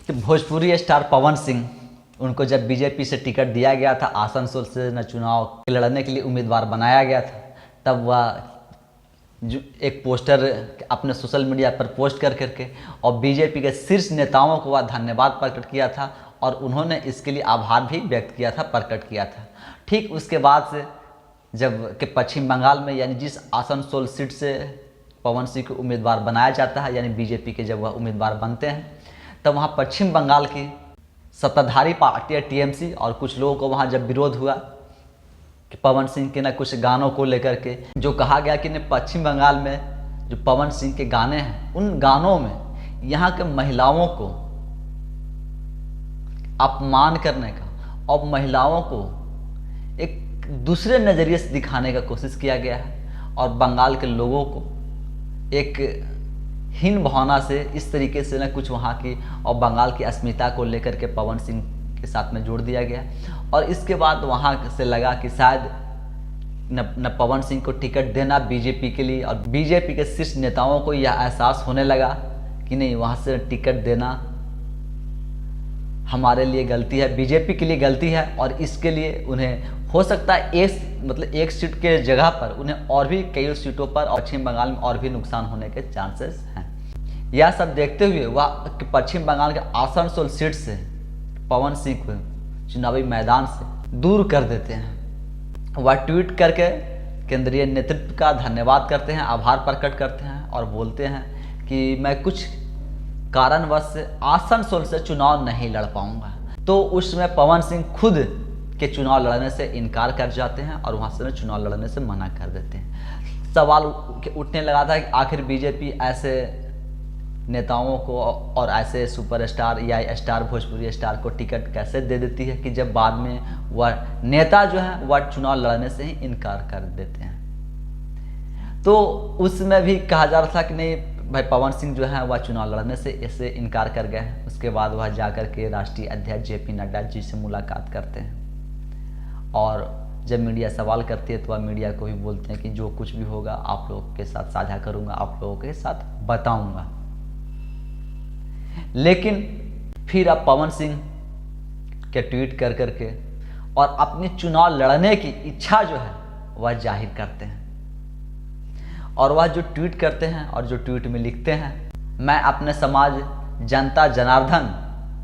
कि भोजपुरी स्टार पवन सिंह, उनको जब बीजेपी से टिकट दिया गया था, आसनसोल से न चुनाव लड़ने के लिए उम्मीदवार बनाया गया था, तब वह एक पोस्टर अपने सोशल मीडिया पर पोस्ट कर करके और बीजेपी के शीर्ष नेताओं को वह धन्यवाद प्रकट किया था और उन्होंने इसके लिए आभार भी व्यक्त किया था, प्रकट किया था। ठीक उसके बाद से जब कि पश्चिम बंगाल में यानी जिस आसनसोल सीट से पवन सिंह को उम्मीदवार बनाया जाता है, यानी बीजेपी के जब वह उम्मीदवार बनते हैं, तब वहाँ पश्चिम बंगाल की सत्ताधारी पार्टी है टीएमसी और कुछ लोगों को वहाँ जब विरोध हुआ कि पवन सिंह के ना कुछ गानों को लेकर के जो कहा गया कि पश्चिम बंगाल में जो पवन सिंह के गाने हैं, उन गानों में यहाँ के महिलाओं को अपमान करने का और महिलाओं को एक दूसरे नज़रिए से दिखाने का कोशिश किया गया है और बंगाल के लोगों को एक हीन भावना से इस तरीके से न कुछ वहाँ की और बंगाल की अस्मिता को लेकर के पवन सिंह के साथ में जोड़ दिया गया। और इसके बाद वहाँ से लगा कि शायद न पवन सिंह को टिकट देना बीजेपी के लिए, और बीजेपी के शीर्ष नेताओं को यह एहसास होने लगा कि नहीं, वहाँ से टिकट देना हमारे लिए गलती है, बीजेपी के लिए गलती है और इसके लिए उन्हें हो सकता है एक सीट के जगह पर उन्हें और भी कई सीटों पर पश्चिम बंगाल में और भी नुकसान होने के चांसेस हैं। यह सब देखते हुए वह पश्चिम बंगाल के आसनसोल सीट से पवन सिंह को चुनावी मैदान से दूर कर देते हैं। वह ट्वीट करके केंद्रीय नेतृत्व का धन्यवाद करते हैं, आभार प्रकट करते हैं और बोलते हैं कि मैं कुछ कारणवश आसनसोल से चुनाव नहीं लड़ पाऊंगा। तो उसमें पवन सिंह खुद के चुनाव लड़ने से इनकार कर जाते हैं और वहाँ से चुनाव लड़ने से मना कर देते हैं। सवाल उठने लगा था कि आखिर बीजेपी ऐसे नेताओं को और ऐसे सुपरस्टार या स्टार भोजपुरी स्टार को टिकट कैसे दे देती है कि जब बाद में वह नेता जो है वह चुनाव लड़ने से ही इनकार कर देते हैं। तो उसमें भी कहा जा रहा था कि नहीं भाई, पवन सिंह जो है वह चुनाव लड़ने से इससे इनकार कर गए हैं। उसके बाद वह जाकर के राष्ट्रीय अध्यक्ष जेपी नड्डा जी से मुलाकात करते हैं और जब मीडिया सवाल करती है तो वह मीडिया को भी बोलते हैं कि जो कुछ भी होगा आप लोगों के साथ साझा करूंगा, आप लोगों के साथ बताऊंगा। लेकिन फिर अब पवन सिंह के ट्वीट कर करके और अपनी चुनाव लड़ने की इच्छा जो है वह जाहिर करते हैं और वह जो ट्वीट करते हैं और जो ट्वीट में लिखते हैं, मैं अपने समाज, जनता जनार्दन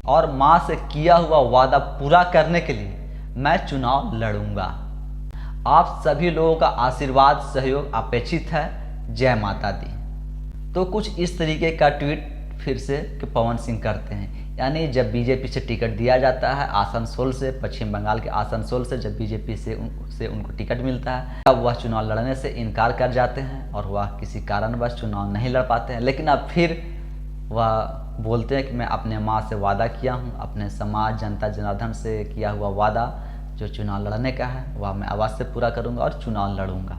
और माँ से किया हुआ वादा पूरा करने के लिए मैं चुनाव लड़ूंगा। आप सभी लोगों का आशीर्वाद सहयोग अपेक्षित है। जय माता दी। तो कुछ इस तरीके का ट्वीट फिर से कि पवन सिंह करते हैं। यानी जब बीजेपी से टिकट दिया जाता है आसनसोल से, पश्चिम बंगाल के आसनसोल से जब बीजेपी से उनको टिकट मिलता है, तब वह चुनाव लड़ने से इनकार कर जाते हैं और वह किसी कारणवश चुनाव नहीं लड़ पाते हैं। लेकिन अब फिर वह बोलते हैं कि मैं अपने माँ से वादा किया हूँ, अपने समाज, जनता जनार्दन से किया हुआ वादा जो चुनाव लड़ने का है वह मैं अवश्य पूरा करूँगा और चुनाव लड़ूंगा।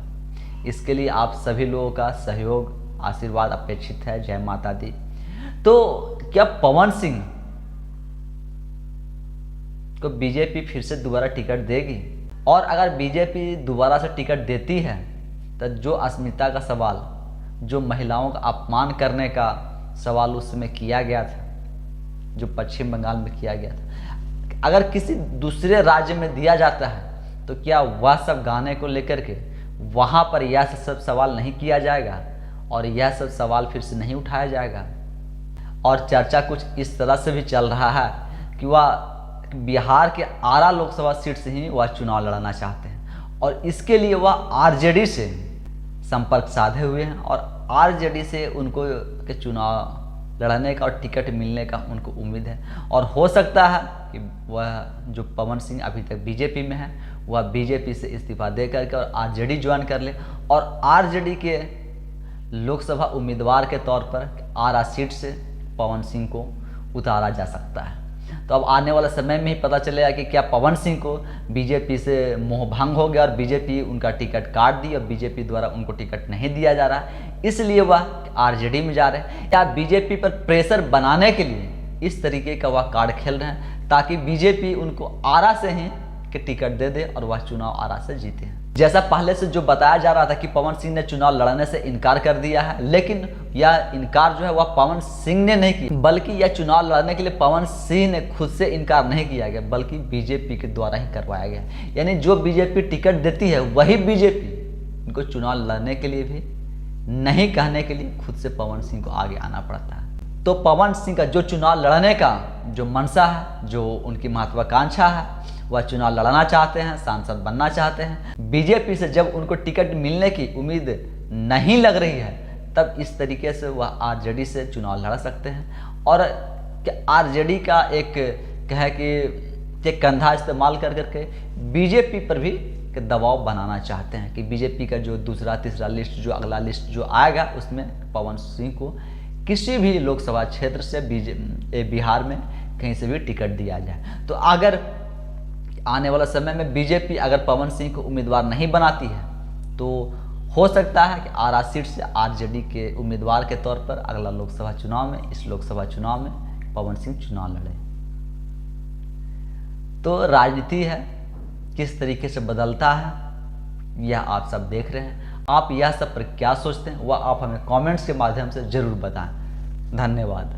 इसके लिए आप सभी लोगों का सहयोग, आशीर्वाद अपेक्षित है। जय माता दी। तो क्या पवन सिंह को बीजेपी फिर से दोबारा टिकट देगी? और अगर बीजेपी दोबारा से टिकट देती है तो जो अस्मिता का सवाल, जो महिलाओं का अपमान करने का सवाल उसमें किया गया था, जो पश्चिम बंगाल में किया गया था, अगर किसी दूसरे राज्य में दिया जाता है तो क्या वह सब गाने को लेकर के वहाँ पर यह सब सवाल नहीं किया जाएगा और यह सब सवाल फिर से नहीं उठाया जाएगा? और चर्चा कुछ इस तरह से भी चल रहा है कि वह बिहार के आरा लोकसभा सीट से ही वह चुनाव लड़ना चाहते हैं और इसके लिए वह आरजेडी से संपर्क साधे हुए हैं और आरजेडी से उनको के चुनाव लड़ने का और टिकट मिलने का उनको उम्मीद है। और हो सकता है कि वह जो पवन सिंह अभी तक बीजेपी में है वह बीजेपी से इस्तीफा दे करके और आरजेडी ज्वाइन कर ले और आरजेडी के लोकसभा उम्मीदवार के तौर पर आरा सीट से पवन सिंह को उतारा जा सकता है। तो अब आने वाले समय में ही पता चलेगा कि क्या पवन सिंह को बीजेपी से मोह भंग हो गया और बीजेपी उनका टिकट काट दी और बीजेपी द्वारा उनको टिकट नहीं दिया जा रहा है, इसलिए वह आरजेडी में जा रहे हैं, या बीजेपी पर प्रेशर बनाने के लिए इस तरीके का वह कार्ड खेल रहे हैं ताकि बीजेपी उनको आरा से ही कि टिकट दे दे और वह चुनाव आरा से जीते हैं। जैसा पहले से जो बताया जा रहा था कि पवन सिंह ने चुनाव लड़ने से इनकार कर दिया है, लेकिन यह इनकार जो है वह पवन सिंह ने नहीं किया, बल्कि यह चुनाव लड़ने के लिए पवन सिंह ने खुद से इनकार नहीं किया गया, बल्कि बीजेपी के द्वारा ही करवाया गया। यानी जो बीजेपी टिकट देती है वही बीजेपी इनको चुनाव लड़ने के लिए भी नहीं कहने के लिए खुद से पवन सिंह को आगे आना पड़ता है। तो पवन सिंह का जो चुनाव लड़ने का जो मनसा है, जो उनकी महत्वाकांक्षा है, वह चुनाव लड़ना चाहते हैं, सांसद बनना चाहते हैं। बीजेपी से जब उनको टिकट मिलने की उम्मीद नहीं लग रही है, तब इस तरीके से वह आरजेडी से चुनाव लड़ सकते हैं। और आरजेडी का एक कहे कि कंधा इस्तेमाल कर करके बीजेपी पर भी दबाव बनाना चाहते हैं कि बीजेपी का जो दूसरा तीसरा लिस्ट, जो अगला लिस्ट जो आएगा, उसमें पवन सिंह को किसी भी लोकसभा क्षेत्र से बिहार में कहीं से भी टिकट दिया जाए। तो अगर आने वाला समय में बीजेपी अगर पवन सिंह को उम्मीदवार नहीं बनाती है, तो हो सकता है कि आरा सीट से आरजेडी के उम्मीदवार के तौर पर अगला लोकसभा चुनाव में, इस लोकसभा चुनाव में पवन सिंह चुनाव लड़े। तो राजनीति है, किस तरीके से बदलता है यह आप सब देख रहे हैं। आप यह सब पर क्या सोचते हैं वह आप हमें कमेंट्स के माध्यम से जरूर बताएं। धन्यवाद।